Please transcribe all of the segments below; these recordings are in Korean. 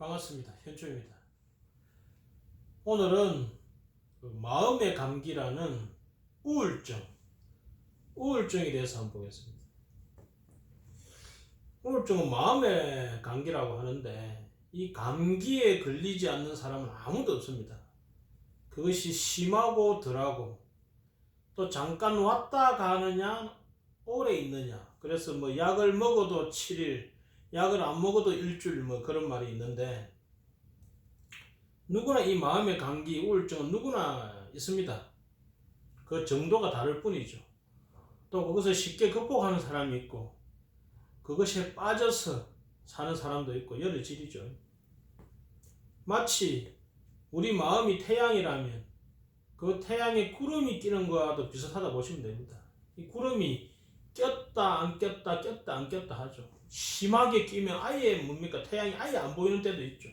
반갑습니다. 현초입니다. 오늘은 그 마음의 감기라는 우울증에 대해서 한번 보겠습니다. 우울증은 마음의 감기라고 하는데 이 감기에 걸리지 않는 사람은 아무도 없습니다. 그것이 심하고 덜하고 또 잠깐 왔다 가느냐 오래 있느냐, 그래서 뭐 약을 먹어도 7일, 약을 안 먹어도 일주일, 뭐 그런 말이 있는데, 누구나 이 마음의 감기, 우울증은 누구나 있습니다. 그 정도가 다를 뿐이죠. 또 그것을 쉽게 극복하는 사람이 있고 그것에 빠져서 사는 사람도 있고 여러 질이죠. 마치 우리 마음이 태양이라면 그 태양에 구름이 끼는 거와도 비슷하다 보시면 됩니다. 이 구름이 꼈다 안 꼈다 꼈다 안 꼈다 하죠. 심하게 끼면 아예 뭡니까, 태양이 아예 안 보이는 때도 있죠.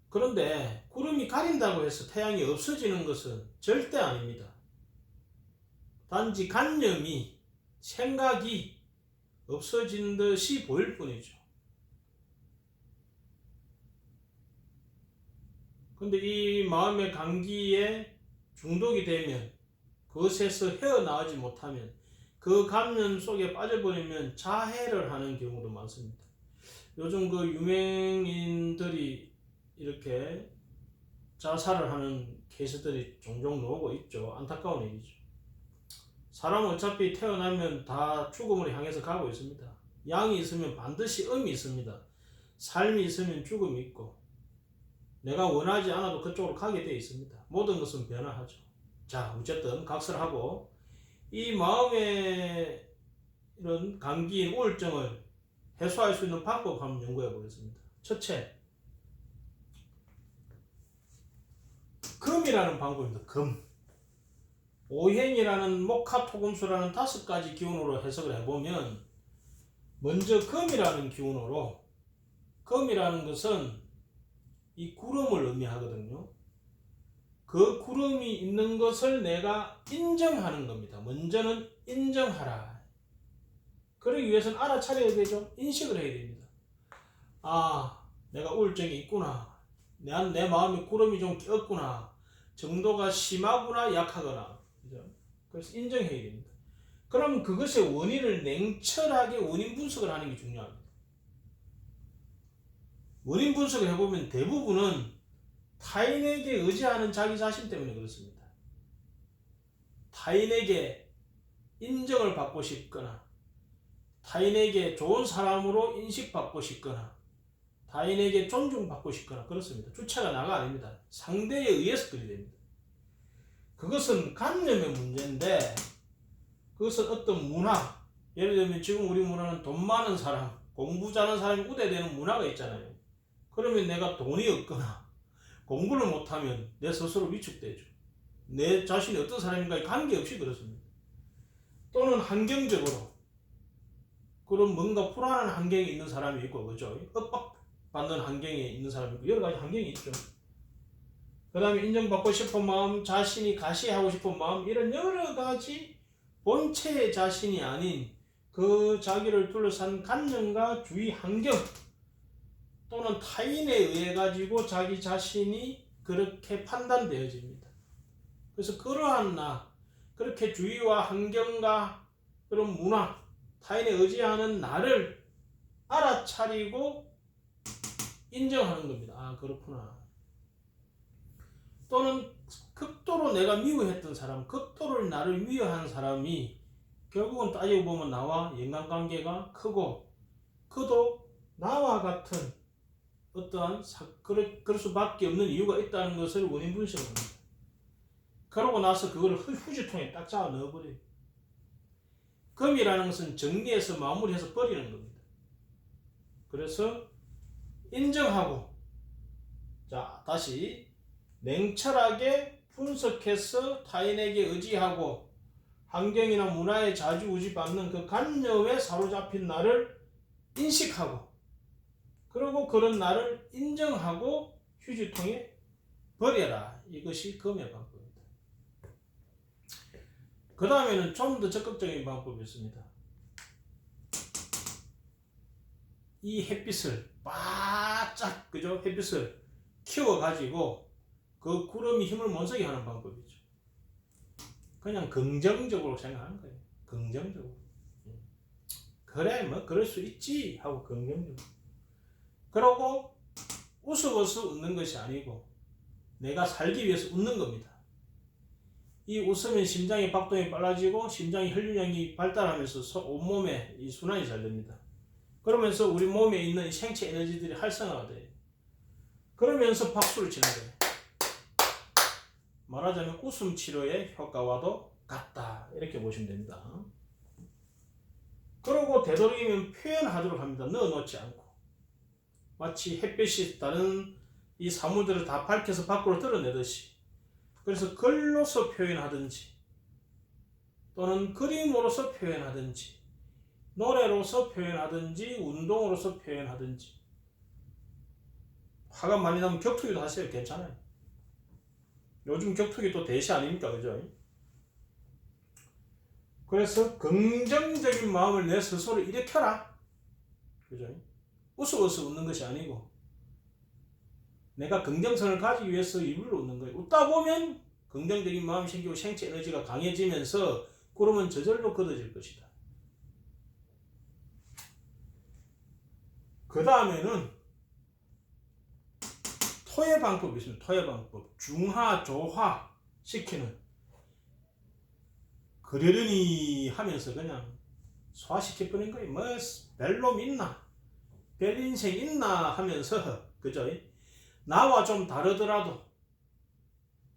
그런데 구름이 가린다고 해서 태양이 없어지는 것은 절대 아닙니다. 단지 관념이, 생각이 없어진 듯이 보일 뿐이죠. 근데 이 마음의 감기에 중독이 되면, 그것에서 헤어나오지 못하면, 그 감염 속에 빠져버리면 자해를 하는 경우도 많습니다. 요즘 그 유명인들이 이렇게 자살을 하는 케이스들이 종종 나오고 있죠. 안타까운 일이죠. 사람은 어차피 태어나면 다 죽음을 향해서 가고 있습니다. 양이 있으면 반드시 음이 있습니다. 삶이 있으면 죽음이 있고, 내가 원하지 않아도 그쪽으로 가게 되어 있습니다. 모든 것은 변화하죠. 자, 어쨌든 각설하고 이 마음의 이런 감기인 우울증을 해소할 수 있는 방법 한번 연구해 보겠습니다. 첫째, 금이라는 방법입니다. 금. 오행이라는 목화토금수라는 5가지 기운으로 해석을 해보면, 먼저 금이라는 기운으로, 금이라는 것은 이 구름을 의미하거든요. 그 구름이 있는 것을 내가 인정하는 겁니다. 먼저는 인정하라. 그러기 위해서는 알아차려야 되죠. 인식을 해야 됩니다. 아, 내가 우울증이 있구나. 내 마음에 구름이 좀 꼈구나. 정도가 심하구나, 약하거나. 그래서 인정해야 됩니다. 그럼 그것의 원인을 냉철하게 원인 분석을 하는 게 중요합니다. 원인 분석을 해보면 대부분은 타인에게 의지하는 자기 자신 때문에 그렇습니다. 타인에게 인정을 받고 싶거나, 타인에게 좋은 사람으로 인식받고 싶거나, 타인에게 존중받고 싶거나 그렇습니다. 주체가 나가 아닙니다. 상대에 의해서 그리 됩니다. 그것은 관념의 문제인데, 그것은 어떤 문화, 예를 들면 지금 우리 문화는 돈 많은 사람, 공부 잘하는 사람이 우대되는 문화가 있잖아요. 그러면 내가 돈이 없거나 공부를 못하면 내 스스로 위축되죠. 내 자신이 어떤 사람인가에 관계없이 그렇습니다. 또는 환경적으로 그런 뭔가 불안한 환경에 있는 사람이 있고, 그죠? 윽박받는 환경에 있는 사람이 있고, 여러 가지 환경이 있죠. 그 다음에 인정받고 싶은 마음, 자신이 가시하고 싶은 마음, 이런 여러 가지 본체의 자신이 아닌 그 자기를 둘러싼 관념과 주위 환경, 또는 타인에 의해 가지고 자기 자신이 그렇게 판단되어집니다. 그래서 그러한 나, 그렇게 주위와 환경과 그런 문화, 타인에 의지하는 나를 알아차리고 인정하는 겁니다. 아, 그렇구나. 또는 극도로 내가 미워했던 사람, 극도로 나를 미워한 사람이 결국은 따지고 보면 나와 인간관계가 크고, 그도 나와 같은 어떠한 그럴 수밖에 없는 이유가 있다는 것을 원인 분석을 합니다. 그러고 나서 그걸 휴지통에 딱 잡아 넣어버려요. 금이라는 것은 정리해서 마무리해서 버리는 겁니다. 그래서 인정하고, 자, 다시 냉철하게 분석해서 타인에게 의지하고 환경이나 문화에 좌지우지받는 그 관념에 사로잡힌 나를 인식하고, 그리고 그런 나를 인정하고 휴지통에 버려라. 이것이 금의 방법입니다. 그 다음에는 좀 더 적극적인 방법이 있습니다. 이 햇빛을 바짝 그죠? 햇빛을 키워 가지고 그 구름이 힘을 못 쓰게 하는 방법이죠. 그냥 긍정적으로 생각하는 거예요. 긍정적으로. 그래 뭐 그럴 수 있지 하고 긍정적으로. 그러고 웃어서 웃는 것이 아니고 내가 살기 위해서 웃는 겁니다. 이 웃으면 심장의 박동이 빨라지고 심장의 혈류량이 발달하면서 온몸에 이 순환이 잘 됩니다. 그러면서 우리 몸에 있는 생체 에너지들이 활성화가 돼요. 그러면서 박수를 치는 거예요. 말하자면 웃음 치료의 효과와도 같다. 이렇게 보시면 됩니다. 그러고 되도록이면 표현하도록 합니다. 넣어놓지 않고. 마치 햇빛이 다른 이 사물들을 다 밝혀서 밖으로 드러내듯이. 그래서 글로서 표현하든지 또는 그림으로서 표현하든지 노래로서 표현하든지 운동으로서 표현하든지 화가 많이 나면 격투기도 하세요. 괜찮아요. 요즘 격투기 또 대세 아닙니까? 그죠? 그래서 긍정적인 마음을 내 스스로 일으켜라. 그죠? 웃어서 웃는 것이 아니고 내가 긍정성을 가지기 위해서 일부러 웃는 거예요. 웃다 보면 긍정적인 마음이 생기고 생체 에너지가 강해지면서 구름은 저절로 걷어질 것이다. 그 다음에는 토의 방법이 있습니다. 토의 방법. 중하, 조화 시키는. 그러려니 하면서 그냥 소화시켜버린 거예요. 뭐 별놈 있나? 별 인생 있나? 하면서 그죠? 나와 좀 다르더라도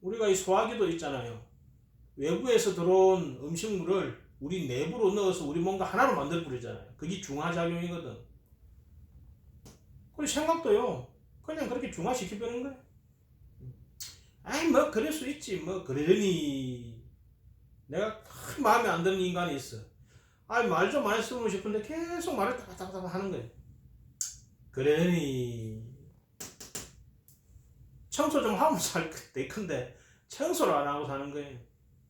우리가 이 소화기도 있잖아요. 외부에서 들어온 음식물을 우리 내부로 넣어서 우리 뭔가 하나로 만들어 버리잖아요. 그게 중화작용이거든. 그리고 생각도요. 그냥 그렇게 중화시켜버리는 거예요. 아이 뭐 그럴 수 있지. 뭐 그러려니 내가 마음에 안 드는 인간이 있어. 아이 말 좀 많이 쓰고 싶은데 계속 말을 따박따박 하는 거예요. 그러니 청소 좀 하면 살 텐데 청소를 안 하고 사는 거예요.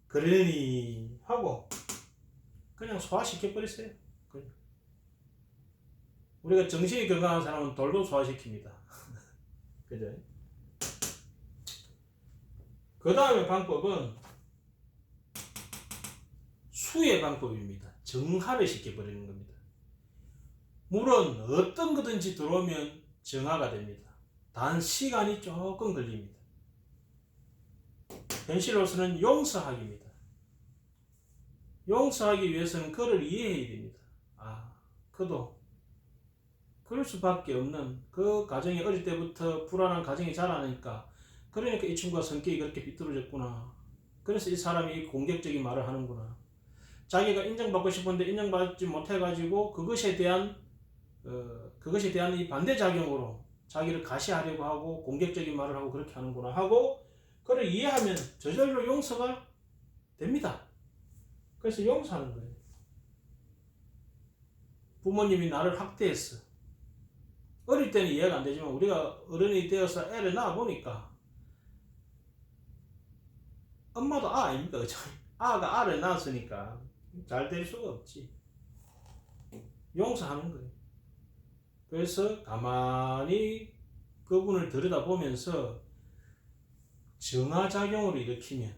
그러니 하고 그냥 소화시켜 버리세요. 우리가 정신이 건강한 사람은 돌도 소화시킵니다. 그죠? 그 다음에 방법은 수의 방법입니다. 정화를 시켜버리는 겁니다. 물은 어떤 거든지 들어오면 정화가 됩니다. 단 시간이 조금 걸립니다. 현실로서는 용서하기입니다. 용서하기 위해서는 그를 이해해야 됩니다. 그도 그럴 수밖에 없는 그 가정이 어릴 때부터 불안한 가정이 자라니까 그러니까 이 친구가 성격이 그렇게 비뚤어졌구나. 그래서 이 사람이 공격적인 말을 하는구나. 자기가 인정받고 싶은데 인정받지 못해가지고 그것에 대한 이 반대작용으로 자기를 가시하려고 하고 공격적인 말을 하고 그렇게 하는구나 하고 그를 이해하면 저절로 용서가 됩니다. 그래서 용서하는 거예요. 부모님이 나를 학대했어. 어릴 때는 이해가 안 되지만 우리가 어른이 되어서 애를 낳아보니까 엄마도 아닙니까? 그죠? 아가 알을 낳았으니까 잘 될 수가 없지. 용서하는 거예요. 그래서 가만히 그분을 들여다보면서 정화작용을 일으키면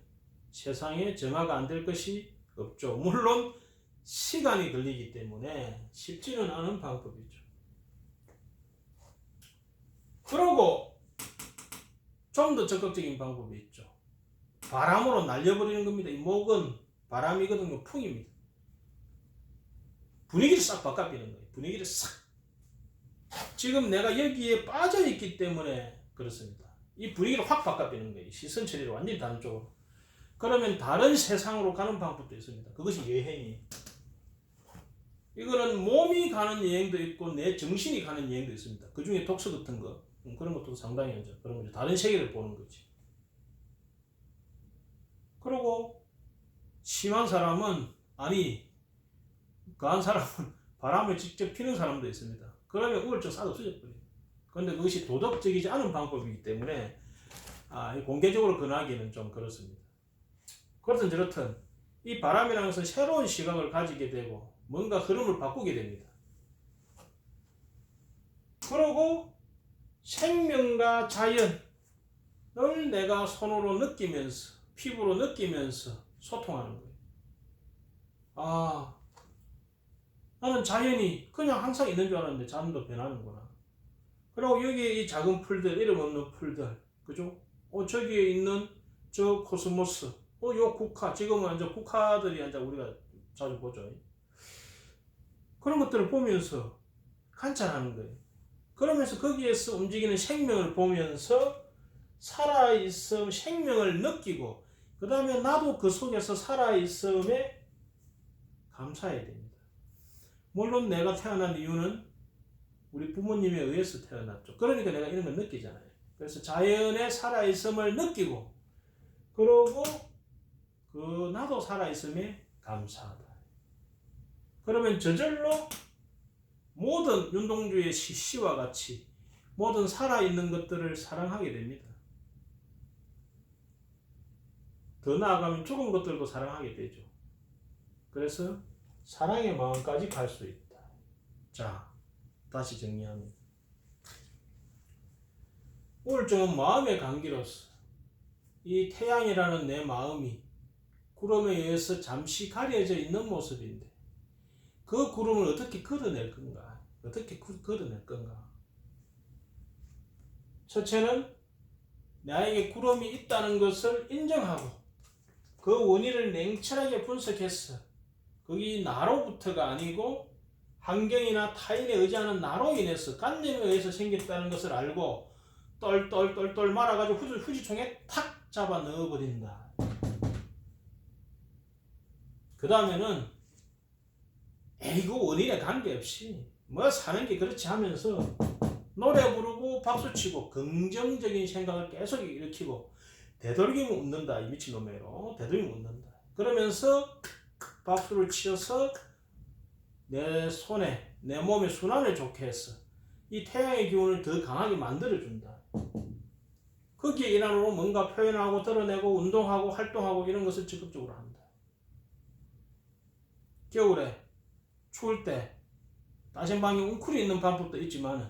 세상에 정화가 안 될 것이 없죠. 물론 시간이 걸리기 때문에 쉽지는 않은 방법이죠. 그리고 좀 더 적극적인 방법이 있죠. 바람으로 날려버리는 겁니다. 이 목은 바람이거든요. 풍입니다. 분위기를 싹 바꿔버리는 거예요. 분위기를 싹. 지금 내가 여기에 빠져있기 때문에 그렇습니다. 이 분위기를 확 바꿔버리는 거예요. 시선 처리를 완전히 다른 쪽으로. 그러면 다른 세상으로 가는 방법도 있습니다. 그것이 여행이에요. 이거는 몸이 가는 여행도 있고 내 정신이 가는 여행도 있습니다. 그 중에 독서 같은 거 그런 것도 상당히 하죠. 그런 거죠. 다른 세계를 보는 거지. 그리고 심한 사람은 그한 사람은 바람을 직접 피는 사람도 있습니다. 그러면 우울증 싹 없어져 버려요. 그런데 그것이 도덕적이지 않은 방법이기 때문에 공개적으로 권하기는 좀 그렇습니다. 그렇든 저렇든 이 바람이라는 것은 새로운 시각을 가지게 되고 뭔가 흐름을 바꾸게 됩니다. 그러고 생명과 자연을 내가 손으로 느끼면서 피부로 느끼면서 소통하는 거예요. 아, 나는 자연이 그냥 항상 있는 줄 알았는데 자연도 변하는구나. 그리고 여기에 이 작은 풀들, 이름 없는 풀들, 그죠? 저기에 있는 저 코스모스, 요 국화, 지금은 이제 국화들이 이제 우리가 자주 보죠. 그런 것들을 보면서 관찰하는 거예요. 그러면서 거기에서 움직이는 생명을 보면서 살아있음, 생명을 느끼고, 그 다음에 나도 그 속에서 살아있음에 감사해야 됩니다. 물론 내가 태어난 이유는 우리 부모님에 의해서 태어났죠. 그러니까 내가 이런 걸 느끼잖아요. 그래서 자연의 살아있음을 느끼고, 그러고 나도 살아있음에 감사하다. 그러면 저절로 모든 윤동주의 시와 같이 모든 살아있는 것들을 사랑하게 됩니다. 더 나아가면 죽은 것들도 사랑하게 되죠. 그래서 사랑의 마음까지 갈 수 있다. 자, 다시 정리합니다. 우울증은 마음의 관계로서 이 태양이라는 내 마음이 구름에 의해서 잠시 가려져 있는 모습인데 그 구름을 어떻게 걷어낼 건가? 어떻게 걷어낼 건가? 첫째는 나에게 구름이 있다는 것을 인정하고 그 원인을 냉철하게 분석해서 그게 나로부터가 아니고 환경이나 타인에 의지하는 나로 인해서 관념에 의해서 생겼다는 것을 알고 똘똘똘똘 말아가지고 후지통에 탁 잡아 넣어버린다. 그 다음에는 이거 원인에 관계없이 뭐 사는 게 그렇지 하면서 노래 부르고 박수치고 긍정적인 생각을 계속 일으키고 되도록이면 웃는다. 이 미친놈이로 되도록이면 웃는다. 그러면서 박수를 치어서 내 손에 내 몸의 순환을 좋게 해서 이 태양의 기운을 더 강하게 만들어준다. 거기에 일환으로 뭔가 표현하고 드러내고 운동하고 활동하고 이런 것을 적극적으로 한다. 겨울에 추울 때 따신방에 웅크리 있는 방법도 있지만은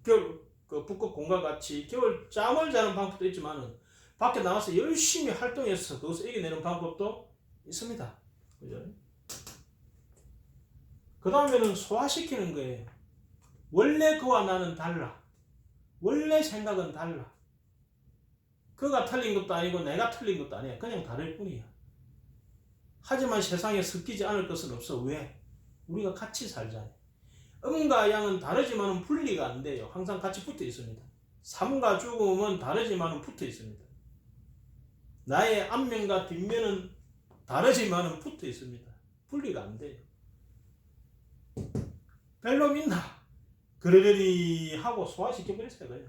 겨울 북극 공과 같이 겨울 잠을 자는 방법도 있지만은 밖에 나가서 열심히 활동해서 그것을 이겨내는 방법도 있습니다. 그죠? 그 다음에는 소화시키는 거예요. 원래 그와 나는 달라. 원래 생각은 달라. 그가 틀린 것도 아니고 내가 틀린 것도 아니야. 그냥 다를 뿐이야. 하지만 세상에 섞이지 않을 것은 없어. 왜? 우리가 같이 살잖아요. 음과 양은 다르지만 분리가 안 돼요. 항상 같이 붙어 있습니다. 삶과 죽음은 다르지만 붙어 있습니다. 나의 앞면과 뒷면은 다르지만 붙어 있습니다. 분리가 안 돼요. 별로 믿나? 그러려니 하고 소화시켜버렸어요.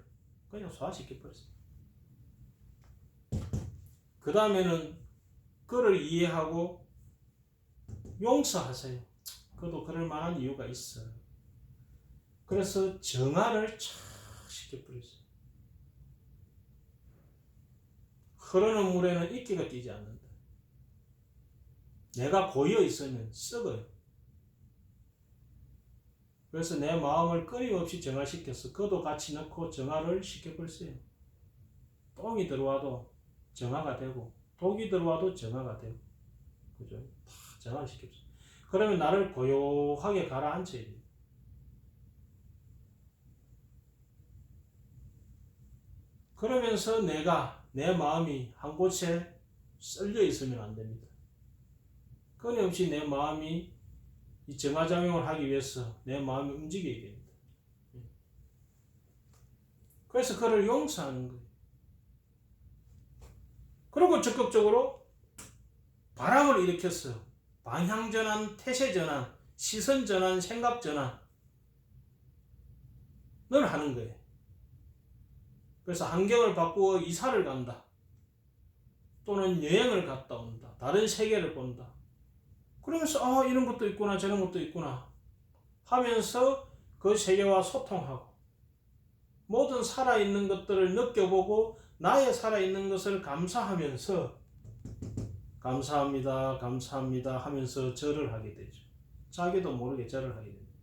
그냥 소화시켜버렸어요. 그 다음에는 그를 이해하고 용서하세요. 그도 그럴 만한 이유가 있어요. 그래서 정화를 착 시켜버렸어요. 흐르는 물에는 이끼가 끼지 않는다. 내가 고여 있으면 썩어요. 그래서 내 마음을 끊임없이 정화시켜서 그도 같이 넣고 정화를 시켜버렸어요. 똥이 들어와도 정화가 되고 독이 들어와도 정화가 되고 그죠? 다 정화를 시켰어요. 그러면 나를 고요하게 가라앉혀야 돼요. 그러면서 내 마음이 한 곳에 썰려 있으면 안 됩니다. 끊임없이 내 마음이 이 정화작용을 하기 위해서 내 마음이 움직여야 됩니다. 그래서 그를 용서하는 거예요. 그리고 적극적으로 바람을 일으켰어요. 방향전환, 태세전환, 시선전환, 생각전환을 하는 거예요. 그래서 환경을 바꾸어 이사를 간다. 또는 여행을 갔다 온다. 다른 세계를 본다. 그러면서 이런 것도 있구나 저런 것도 있구나 하면서 그 세계와 소통하고 모든 살아있는 것들을 느껴보고 나의 살아있는 것을 감사하면서 감사합니다 감사합니다 하면서 절을 하게 되죠. 자기도 모르게 절을 하게 됩니다.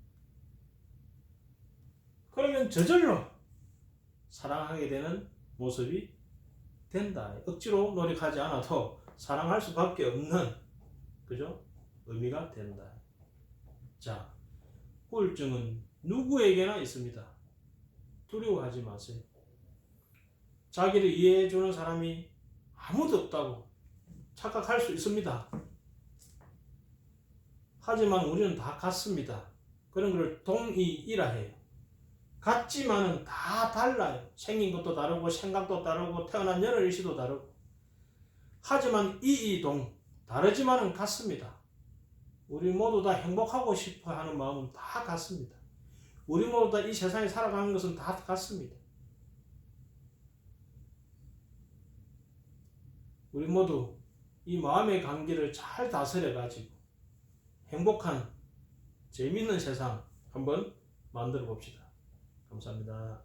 그러면 그러면 저절로 사랑하게 되는 모습이 된다. 억지로 노력하지 않아도 사랑할 수밖에 없는, 그죠? 의미가 된다. 자, 우울증은 누구에게나 있습니다. 두려워하지 마세요. 자기를 이해해주는 사람이 아무도 없다고 착각할 수 있습니다. 하지만 우리는 다 같습니다. 그런 걸 동의이라 해요. 같지만은 다 달라요. 생긴 것도 다르고 생각도 다르고 태어난 여러 일시도 다르고. 하지만 이동 다르지만은 같습니다. 우리 모두 다 행복하고 싶어 하는 마음은 다 같습니다. 우리 모두 다 이 세상에 살아가는 것은 다 같습니다. 우리 모두 이 마음의 관계를 잘 다스려 가지고 행복한 재미있는 세상 한번 만들어 봅시다. 감사합니다.